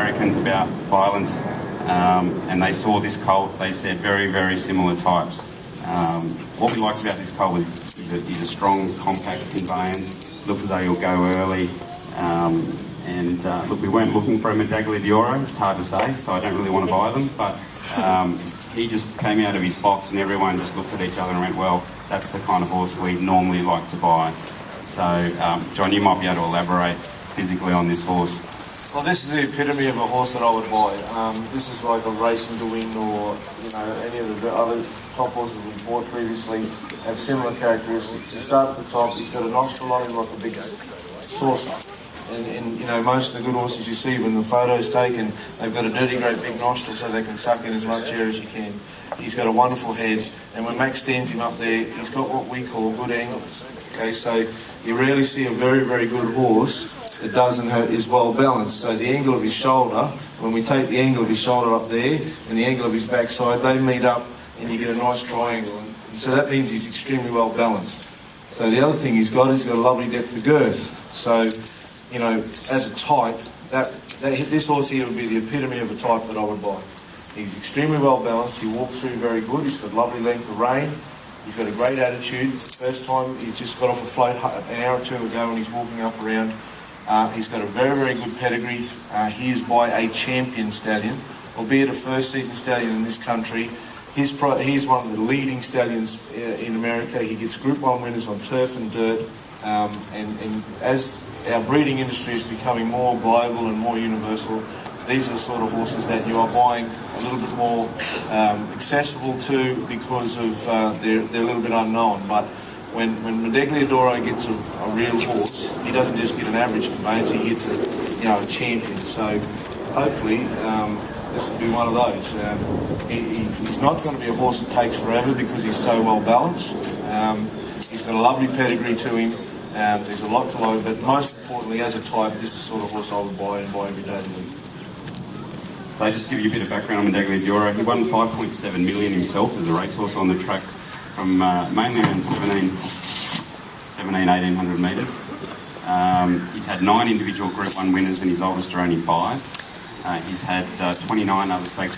Americans about violence, and they saw this colt. They said very, very similar types. What we liked about this colt was he's a strong, compact conveyance. Looks as though he'll go early. Look, we weren't looking for a Medaglia d'Oro. It's hard to say, so I don't really want to buy them. But he just came out of his box, and everyone just looked at each other and went, "Well, that's the kind of horse we normally like to buy." So, John, you might be able to elaborate physically on this horse. Well, this is the epitome of a horse that I would buy. This is like a Racing to Win, or any of the other top horses we've bought previously have similar characteristics. You start at the top, he's got a nostril on him like a big saucer. And most of the good horses you see when the photo's taken, they've got a dirty great big nostril so they can suck in as much air as you can. He's got a wonderful head, and when Max stands him up there, he's got what we call good angles. Okay, so you rarely see a very, very good horse that is well balanced. So the angle of his shoulder, when we take the angle of his shoulder up there and the angle of his backside, they meet up and you get a nice triangle. And so that means he's extremely well balanced. So the other thing he's got a lovely depth of girth. So, as a type, this horse here would be the epitome of a type that I would buy. He's extremely well balanced. He walks through very good. He's got lovely length of rein. He's got a great attitude. First time he's just got off a float an hour or two ago when he's walking up around. He's got a very, very good pedigree. He is by a champion stallion, albeit a first season stallion in this country. He's one of the leading stallions in America. He gets Group 1 winners on turf and dirt. And as our breeding industry is becoming more global and more universal, these are the sort of horses that you are buying a little bit more accessible to because of they're a little bit unknown. But when Medaglia d'Oro gets a real horse, he doesn't just get an average conveyance, he gets a champion. So hopefully this will be one of those. He's not going to be a horse that takes forever because he's so well balanced. He's got a lovely pedigree to him. There's a lot to love, but most importantly, as a type, this is the sort of horse I would buy and buy every day of the week. So just to give you a bit of background on Medaglia d'Oro, he won 5.7 million himself as a racehorse on the track from mainly around 1800 metres. He's had 9 individual Group 1 winners and his oldest are only 5. He's had 29 other stakes